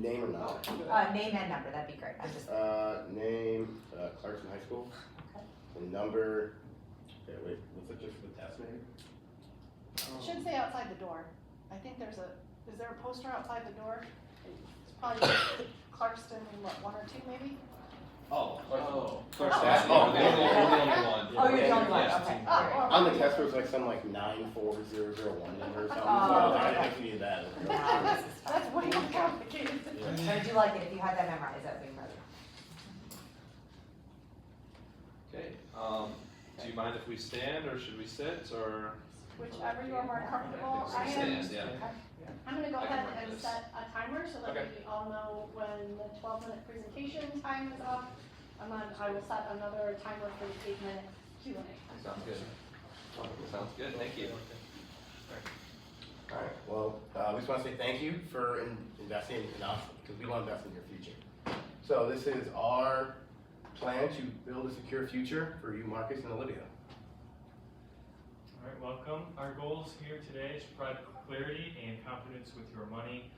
Name or not? Name and number, that'd be great. I'm just. Name, Clarkston High School. Okay. The number, okay, wait, what's it just for the test maybe? It should say outside the door. I think is there a poster outside the door? It's probably Clarkston, what, 1 or 2 maybe? Oh. Clarkston. Oh, you're the only one. Oh, you're the only one, Yes. okay. Oh, On the test, it was like some like 94001 number or something, so Oh, I okay. think we need that. No, this is fine. That's way more complicated. So I do like it, if you had that memorized, that would be better. Okay, do you mind if we stand or should we sit or? Whichever you are more comfortable. Stand, yeah. I'm gonna go I can ahead work and this. set a timer so that Okay. we all know when the 12-minute presentation time is up. And then I will set another timer for the 8-minute Q&A. Sounds good. Sounds good, thank you. All right, well, we just want to say thank you for investing in us, because we want to invest in your future. So this is our plan to build a secure future for you, Marcus and Olivia. All right, welcome. Our goals here today is to provide clarity and confidence with your money,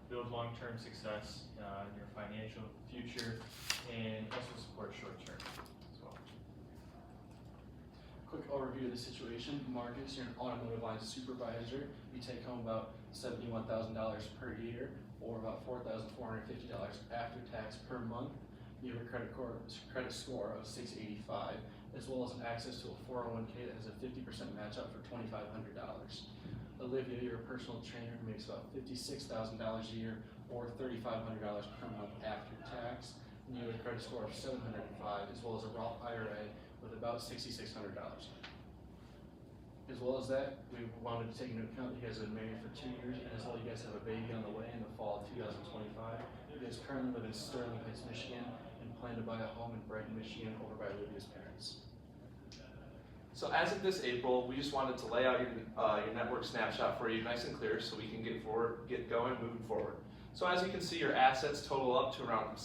build long-term success in your financial future, and also support short-term as well. Quick overview of the situation. Marcus, you're an automotive line supervisor. You take home about $71,000 per year, or about $4,450 after tax per month. You have a credit score of 685, as well as access to a 401k that has a 50% match up for $2,500. Olivia, you're a personal trainer who makes about $56,000 a year, or $3,500 per month after tax. And you have a credit score of 705, as well as a Roth IRA with about $6,600. As well as that, we wanted to take into account that you guys have been married for 2 years, and as well, you guys have a baby on the way in the fall of 2025. You guys currently live in Sterling Heights, Michigan, and plan to buy a home in Brighton, Michigan, over by Olivia's parents. So as of this April, we just wanted to lay out your network snapshot for you nice and clear so we can get going, moving forward. So as you can see, your assets total up to around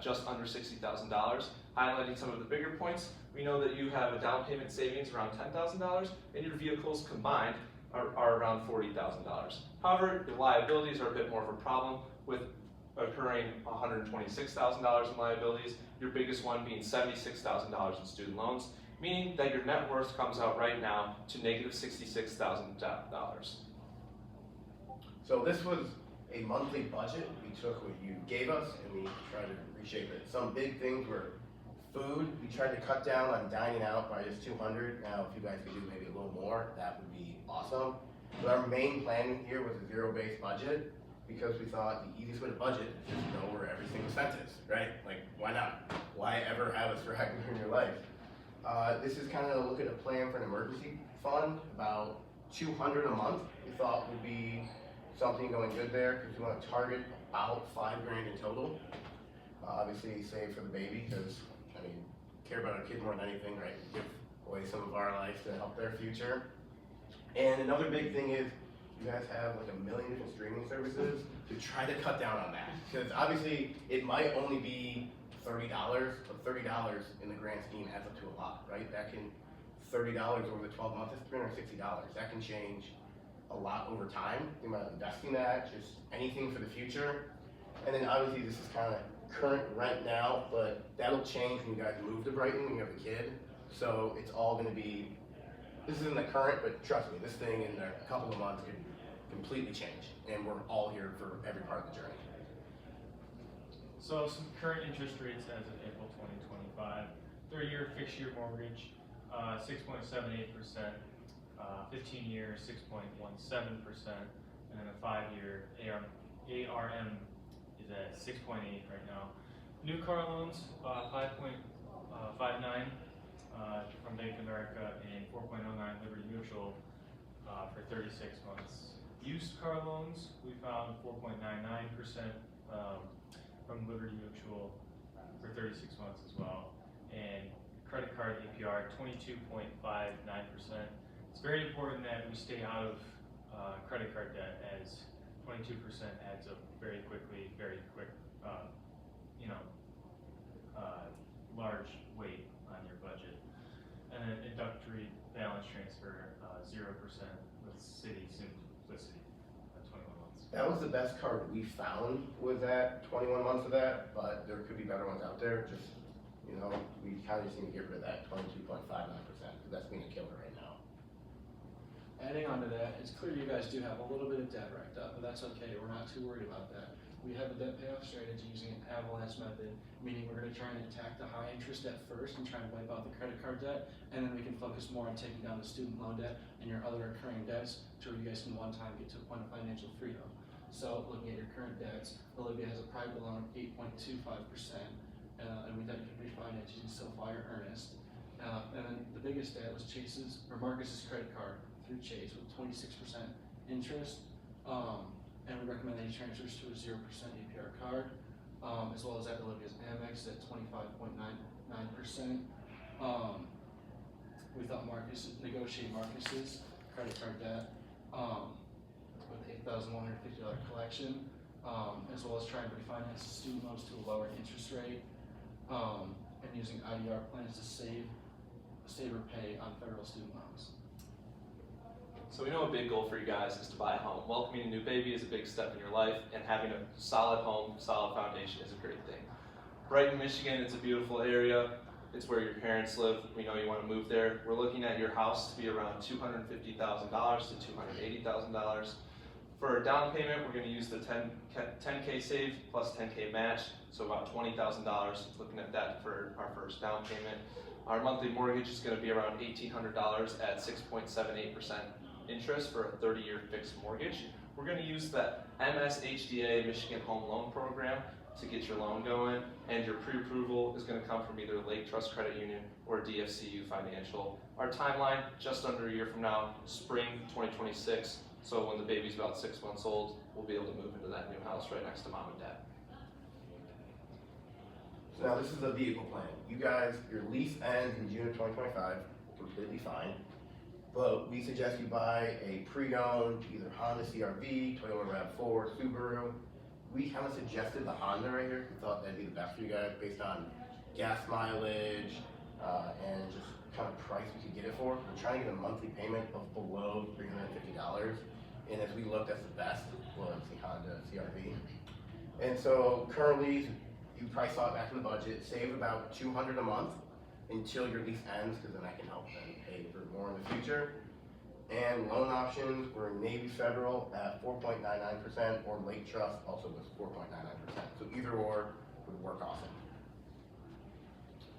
just under $60,000. Highlighting some of the bigger points, we know that you have a down payment savings around $10,000, and your vehicles combined are around $40,000. However, your liabilities are a bit more of a problem, with occurring $126,000 in liabilities, your biggest one being $76,000 in student loans, meaning that your net worth comes out right now to negative $66,000. So this was a monthly budget. We took what you gave us and we tried to reshape it. Some big things were food. We tried to cut down on dining out by just 200. Now, if you guys could do maybe a little more, that would be awesome. But our main plan here was a zero-based budget, because we thought the easiest way to budget is just know where every single cent is, right? Like, why not? Why ever have a straggler in your life? This is kind of a look at a plan for an emergency fund. About 200 a month we thought would be something going good there, because we want to target about $5 grand in total. Obviously save for the baby, because I mean, care about our kids more than anything, right? Give away some of our life to help their future. And another big thing is, you guys have like 1 million different streaming services, to try to cut down on that. Because obviously it might only be $30, but $30 in the grand scheme adds up to a lot, right? That can, $30 over the 12 months is $360. That can change a lot over time. Think about investing that, just anything for the future. And then obviously this is kind of current rent now, but that'll change when you guys move to Brighton, when you have a kid. So it's all gonna be, this isn't the current, but trust me, this thing in a couple of months can completely change. And we're all here for every part of the journey. So some current interest rates as of April 2025. 30-year fixed-year mortgage, 6.78%, 15-year 6.17%, and then a 5-year ARM is at 6.8 right now. New car loans, 5.59 from Bank of America and 4.09 Liberty Mutual for 36 months. Used car loans, we found 4.99% from Liberty Mutual for 36 months as well. And credit card APR, 22.59%. It's very important that we stay out of credit card debt, as 22% adds up very quickly, very quick, large weight on your budget. And then introductory balance transfer, 0% with Citi Simplicity, 21 months. That was the best card we found with that, 21 months of that, but there could be better ones out there. Just, you know, we kind of just need to get rid of that 22.59%, because that's being a killer right now. Adding on to that, it's clear you guys do have a little bit of debt racked up, but that's okay, we're not too worried about that. We have a debt payoff strategy using an avalanche method, meaning we're gonna try and attack the high interest debt first and try and wipe out the credit card debt, and then we can focus more on taking down the student loan debt and your other recurring debts to where you guys can one time get to a point of financial freedom. So looking at your current debts, Olivia has a private loan of 8.25%, and we thought you could refinance using SoFi or Earnest. And then the biggest debt was Marcus's credit card through Chase with 26% interest. And we recommend that he transfers to a 0% APR card, as well as at Olivia's Amex at 25.99%. We thought negotiate Marcus's credit card debt with $8,150 collection, as well as try and refinance student loans to a lower interest rate, and using IDR plans to save or pay on federal student loans. So we know a big goal for you guys is to buy a home. Welcoming a new baby is a big step in your life, and having a solid home, solid foundation is a great thing. Brighton, Michigan, it's a beautiful area. It's where your parents live. We know you want to move there. We're looking at your house to be around $250,000 to $280,000. For a down payment, we're going to use the 10K save plus 10K match, so about $20,000. Looking at that for our first down payment. Our monthly mortgage is going to be around $1,800 at 6.78% interest for a 30-year fixed mortgage. We're going to use the MSHDA Michigan Home Loan Program to get your loan going, and your pre-approval is going to come from either Lake Trust Credit Union or DFCU Financial. Our timeline, just under a year from now, spring 2026, so when the baby's about 6 months old, we'll be able to move into that new house right next to mom and dad. So now this is the vehicle plan. You guys, your lease ends in June of 2025, completely fine. But we suggest you buy a pre-owned, either Honda CR-V, Toyota RAV4, Subaru. We kind of suggested the Honda right here. We thought that'd be the best for you guys based on gas mileage and just kind of price we could get it for. We're trying to get a monthly payment of below $350. And as we looked, that's the best was the Honda CR-V. And so currently, you probably saw it back in the budget, save about $200 a month until your lease ends, because then I can help them pay for more in the future. And loan options were Navy Federal at 4.99%, or Lake Trust also was 4.99%. So either or would work awesome.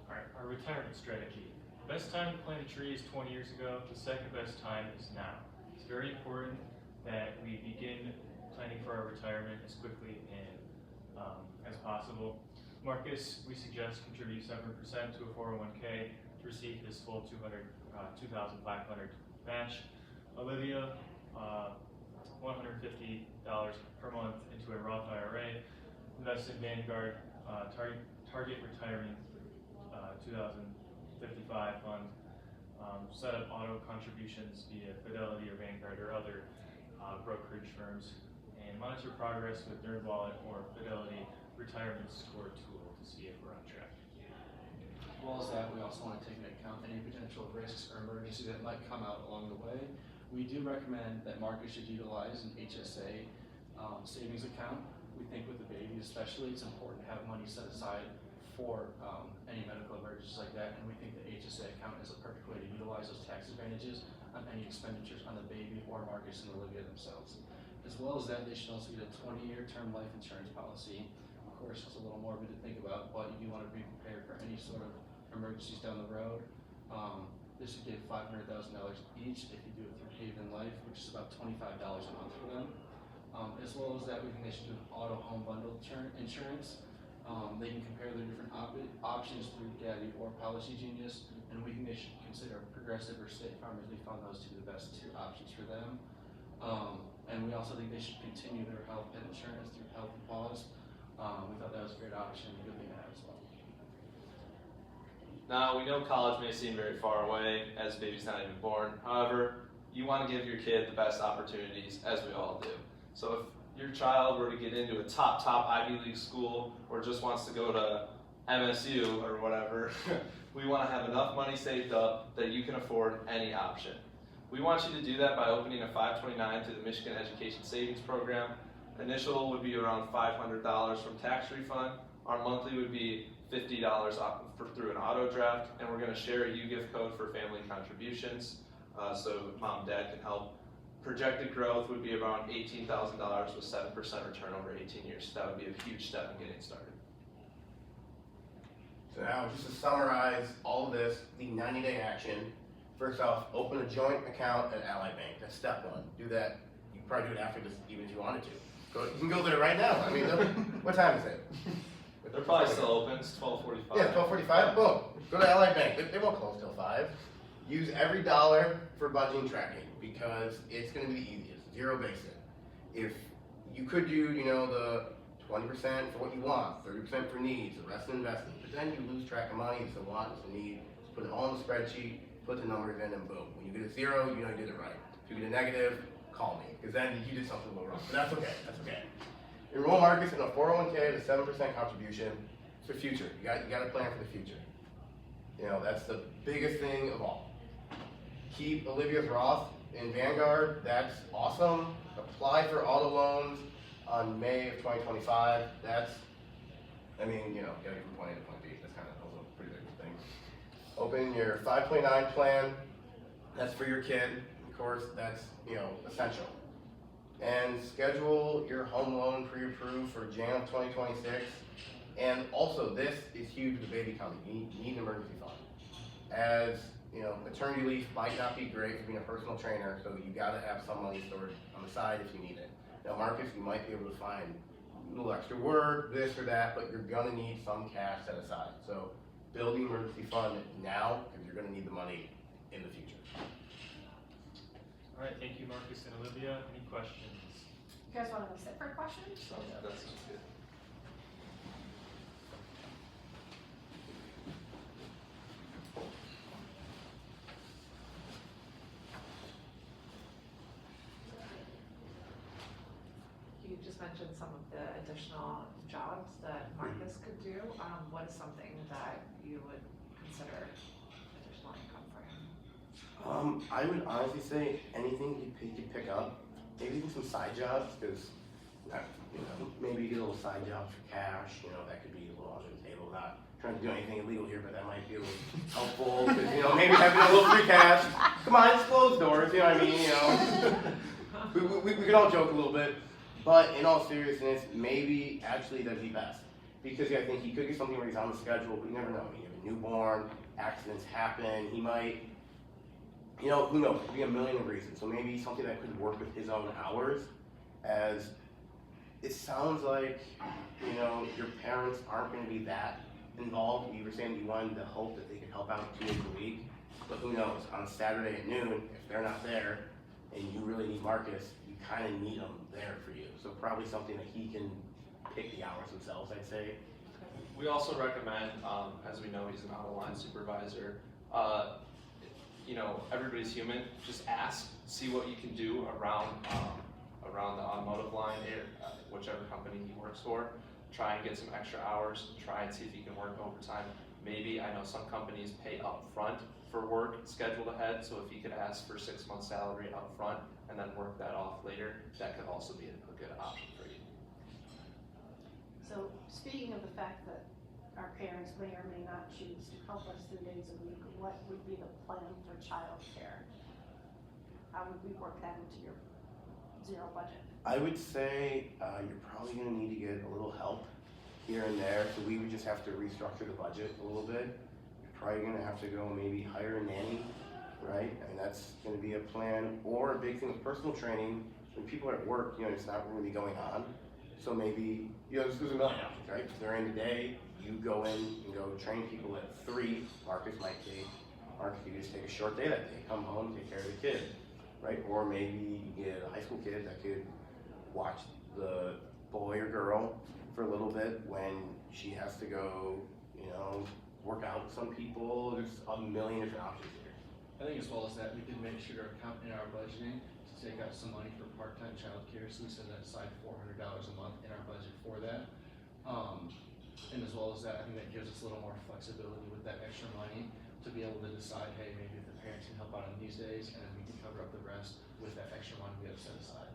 All right, our retirement strategy. Best time to plant a tree is 20 years ago. The second best time is now. It's very important that we begin planning for our retirement as quickly and as possible. Marcus, we suggest contribute 7% to a 401k to receive his full $2,500 match. Olivia, $150 per month into a Roth IRA. Invest in Vanguard, target retirement 2055 fund. Set up auto contributions via Fidelity or Vanguard or other brokerage firms. And monitor progress with NerdWallet or Fidelity retirement score tool to see if we're on track. As well as that, we also want to take into account any potential risks or emergencies that might come out along the way. We do recommend that Marcus should utilize an HSA savings account. We think with the baby especially, it's important to have money set aside for any medical emergencies like that, and we think the HSA account is a perfect way to utilize those tax advantages on any expenditures on the baby or Marcus and Olivia themselves. As well as that, they should also get a 20-year term life insurance policy. Of course, it's a little morbid to think about, but you do want to be prepared for any sort of emergencies down the road. This would give $500,000 each if you do it through Haven Life, which is about $25 a month for them. As well as that, we think they should do an auto home bundle insurance. They can compare their different options through Gabby or Policy Genius, and we think they should consider Progressive or State Farm, as we found those to be the best two options for them. And we also think they should continue their health pet insurance through Health and Paws. We thought that was a great option, a good thing to have as well. Now, we know college may seem very far away as the baby's not even born. However, you want to give your kid the best opportunities, as we all do. So if your child were to get into a top Ivy League school or just wants to go to MSU or whatever, we want to have enough money saved up that you can afford any option. We want you to do that by opening a 529 through the Michigan Education Savings Program. Initial would be around $500 from tax refund. Our monthly would be $50 through an auto draft, and we're going to share a U-gift code for family contributions, so mom and dad can help. Projected growth would be around $18,000 with 7% return over 18 years. So that would be a huge step in getting started. So now, just to summarize all of this, the 90-day action. First off, open a joint account at Ally Bank. That's step one. Do that. You can probably do it after this, even if you wanted to. You can go there right now. I mean, what time is it? They're probably still open. It's 12:45. Yeah, 12:45. Boom. Go to Ally Bank. They won't close till 5. Use every dollar for budgeting tracking because it's going to be the easiest. Zero basic. If you could do, the 20% for what you want, 30% for needs, the rest investing, but then you lose track of money. It's a want, it's a need. Just put it all in the spreadsheet, put the numbers in, and boom. When you get a 0, you know you did it right. If you get a negative, call me because then you did something a little wrong. But that's okay. That's okay. Enroll Marcus in a 401k at a 7% contribution. It's the future. You got to plan for the future. That's the biggest thing of all. Keep Olivia's Roth in Vanguard. That's awesome. Apply for auto loans on May of 2025. That's, gotta get from point A to point B. That's kind of also a pretty big thing. Open your 529 plan. That's for your kid. Of course, that's, essential. And schedule your home loan pre-approved for Jan of 2026. And also, this is huge with the baby coming. You need an emergency fund. As maternity leave might not be great for being a personal trainer, so you got to have some money stored on the side if you need it. Now, Marcus, you might be able to find a little extra work, this or that, but you're gonna need some cash set aside. So build the emergency fund now because you're gonna need the money in the future. All right, thank you, Marcus and Olivia. Any questions? You guys want to sit for questions? So yeah, that sounds good. You just mentioned some of the additional jobs that Marcus could do. What is something that you would consider additional income for him? I would honestly say anything he could pick up, maybe even some side jobs, because maybe get a little side jobs for cash. That could be a little under the table. Not trying to do anything illegal here, but that might be a little helpful. Because maybe having a little free cash. Come on, it's closed doors. You know what I mean? We could all joke a little bit, but in all seriousness, maybe actually that'd be best. Because I think he could get something where he's on the schedule, but you never know. You have a newborn, accidents happen. He might. Who knows? It could be a million reasons. So maybe something that could work with his own hours. As it sounds like, your parents aren't going to be that involved. You were saying you wanted to hope that they could help out 2 days a week. But who knows? On Saturday at noon, if they're not there and you really need Marcus, you kind of need them there for you. So probably something that he can pick the hours themselves, I'd say. We also recommend, as we know he's an out-of-line supervisor, everybody's human. Just ask, see what you can do around the automotive line, whichever company he works for. Try and get some extra hours. Try and see if you can work overtime. Maybe, I know some companies pay up front for work scheduled ahead, so if you could ask for 6 months salary up front and then work that off later, that could also be a good option for you. So speaking of the fact that our parents may or may not choose to help us 3 days a week, what would be the plan for childcare? How would we work that into your zero budget? I would say you're probably going to need to get a little help here and there. So we would just have to restructure the budget a little bit. You're probably going to have to go maybe hire a nanny, right? I mean, that's going to be a plan. Or a big thing with personal training, when people are at work, it's not really going on. So maybe, there's a million options, right? During the day, you go in and go train people at 3. Marcus, you just take a short day that day. Come home, take care of the kid, right? Or maybe you get a high school kid that could watch the boy or girl for a little bit when she has to go, work out with some people. There's a million different options here. I think as well as that, we can make sure to account in our budgeting to take out some money for part-time childcare, so we set aside $400 a month in our budget for that. And as well as that, I think that gives us a little more flexibility with that extra money to be able to decide, hey, maybe if the parents can help out on these days, and then we can cover up the rest with that extra money we have set aside.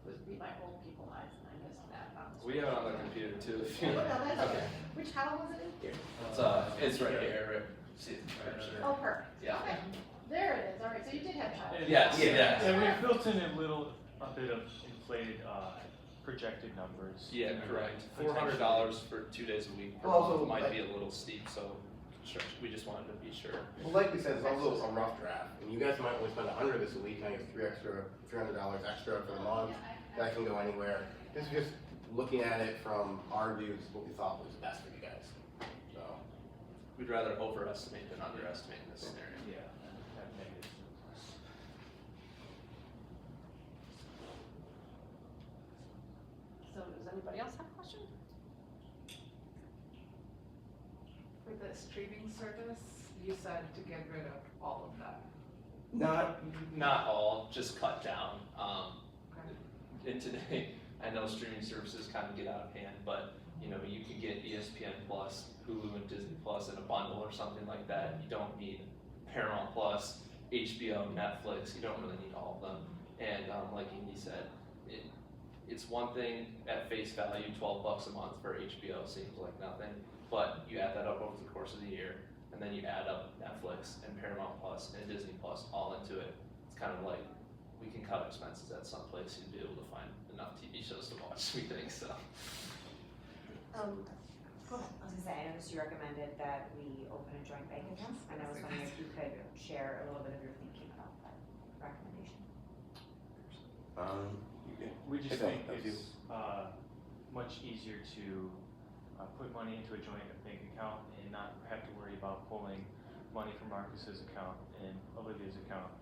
would be my old people eyes, and I missed that. We have it on the computer too, if you. Oh, no, that's Okay. okay. Which column was it in? It's right here, right? See it? Oh, perfect. Yeah. Okay. There it is, all right, so you did have child. Yes, yes. And we built in a bit of inflated, projected numbers. Yeah, correct. $400 for 2 days a week per Well, also, month might like- be a little steep, so we just wanted to be sure. Well, like we said, it's also a rough draft, and you guys might only spend $100 this a week, and I get $300 extra for the month, that can go anywhere. This is just looking at it from our views, what we thought was best for you guys, so. We'd rather overestimate than underestimate in this scenario. Yeah, have negatives. So does anybody else have a question? For the streaming service, you said to get rid of all of that. Not all, just cut down. Okay. And today, I know streaming services kind of get out of hand, but you know, you can get ESPN Plus, Hulu, and Disney Plus in a bundle or something like that. You don't need Paramount Plus, HBO, Netflix. You don't really need all of them. And like Indy said, it's one thing at face value, $12 a month for HBO seems like nothing, but you add that up over the course of the year, and then you add up Netflix and Paramount Plus and Disney Plus all into it. It's kind of like we can cut expenses at some place and be able to find enough TV shows to watch. We think so. Go ahead. I was gonna say, I noticed you recommended that we open a joint bank account, and I was wondering if you could share a little bit of your thinking about that recommendation. We just Okay, think thank you. it's, much easier to, put money into a joint bank account and not have to worry about pulling money from Marcus's account and Olivia's account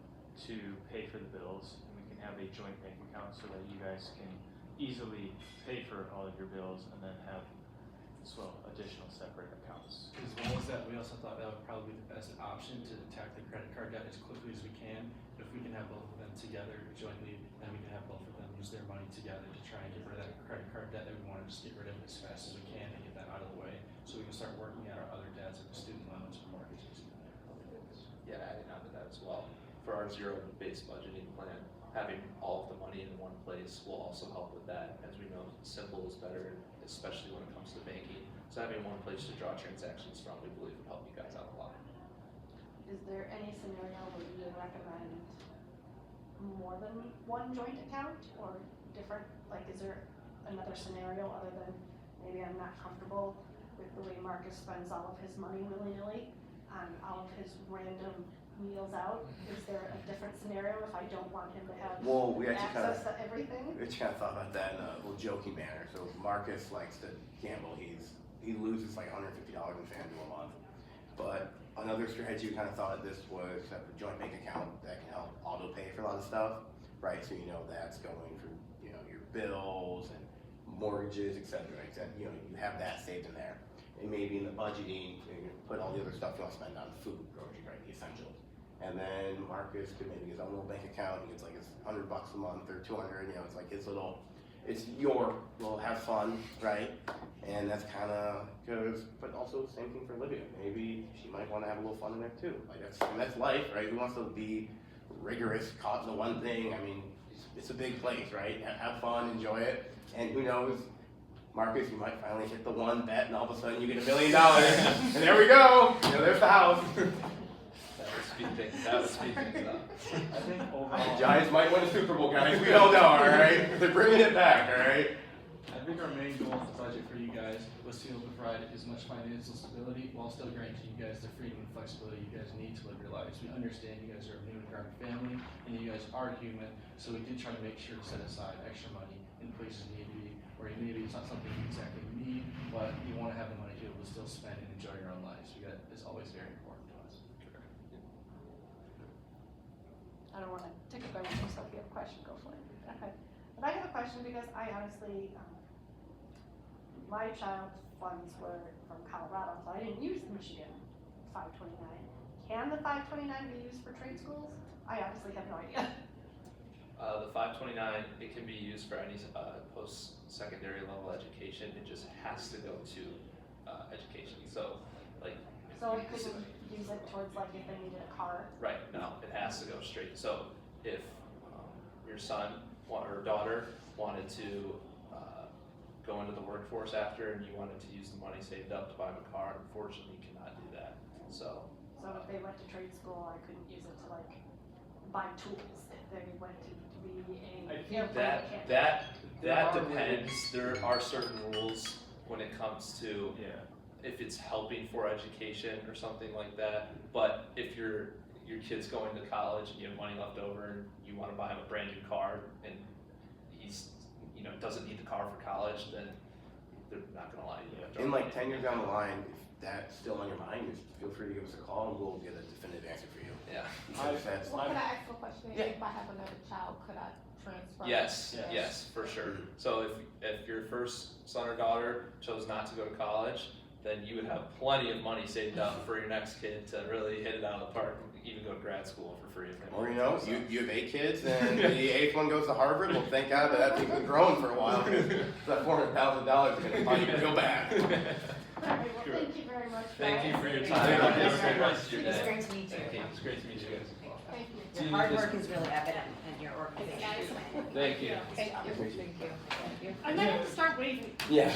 to pay for the bills. And we can have a joint bank account so that you guys can easily pay for all of your bills and then have, additional separate accounts. As well as that, we also thought that would probably be the best option to attack the credit card debt as quickly as we can. If we can have both of them together jointly, then we can have both of them use their money together to try and get rid of that credit card debt that we want to just get rid of as fast as we can and get that out of the way, so we can start working at our other debts, like the student loans and mortgages. Yeah, adding on to that as well. For our zero-based budgeting plan, having all of the money in one place will also help with that. As we know, simple is better, especially when it comes to banking. So having one place to draw transactions from, we believe would help you guys out a lot. Is there any scenario where you would recommend more than one joint account or different, like is there another scenario other than maybe I'm not comfortable with the way Marcus spends all of his money willy-nilly on all of his random meals out? Is there a different scenario if I don't want him to have Well, we actually kind of, access to everything? we actually kind of thought about that in a little joking manner. So Marcus likes to gamble. He loses like $150 in FanDuel a month. But another strategy we kind of thought of this was have a joint bank account that can help auto pay for a lot of stuff, right? So you know that's going for your bills and mortgages, et cetera. You know you have that saved in there. And maybe in the budgeting, you put all the other stuff you want to spend on food, groceries, right? The essentials. And then Marcus could maybe get his own little bank account. He gets like his $100 a month or 200. It's like his little. It's your little have fun, right? And that's kind of because, but also same thing for Olivia. Maybe she might want to have a little fun in there too. Like that's life, right? Who wants to be rigorous, caught in the one thing? I mean, it's a big place, right? Have fun, enjoy it, and who knows? Marcus, you might finally hit the one bet, and all of a sudden you get $1 million, and there we go. There's the house. That would speed things up. I think The overall, Giants might win a Super Bowl, guys. We don't know, all right? They're bringing it back, all right? I think our main goal with the budget for you guys was to be able to provide as much financial stability while still granting you guys the freedom and flexibility you guys need to live your lives. We understand you guys are a new and growing family, and you guys are human, so we did try to make sure to set aside extra money in places you need to be, or maybe it's not something you exactly need, but you want to have the money to be able to still spend and enjoy your own lives. It's always very important to us. I don't want to take a question, so if you have a question, go for it. Okay. But I have a question because I honestly, my child's funds were from Colorado, so I didn't use the Michigan 529. Can the 529 be used for trade schools? I honestly have no idea. The 529, it can be used for any post-secondary level education. It just has to go to education. So, like. So I couldn't use it towards like if they needed a car? Right, no, it has to go straight. So if your son or daughter wanted to go into the workforce after, and you wanted to use the money saved up to buy them a car, unfortunately you cannot do that. So So if they went to trade school, I couldn't use it to like buy tools, if they went to be I a think airplane mechanic. that There are depends. There are certain rules when it comes to Yeah. if it's helping for education or something like that. But if your kid's going to college and you have money left over and you want to buy him a brand new car and he's doesn't need the car for college, then they're not gonna allow you to. In like 10 years down the line, if that's still on your mind, just feel free to give us a call and we'll get a definitive answer for you. Yeah. Because that's, Well, could I ask a question? Yeah. If I have another child, could I transfer? Yes, Yes. yes, for sure. So if your first son or daughter chose not to go to college, then you would have plenty of money saved up for your next kid to really hit it out of the park, and even go to grad school for free. if they or want. So- you have 8 kids and the 8th one goes to Harvard, well thank God that thing's been growing for a while. That $400,000 is gonna bite you real bad. All right, well, thank you very much. Thank you guys. for your Thank time. you. Have a great rest of your It's day. great to meet you. Thank you. It's great to meet you guys. Thank you. Do you Your hard need this- work is really evident in your organization. Thank you. Thank you. Thank you. I'm not gonna start waving. Yeah.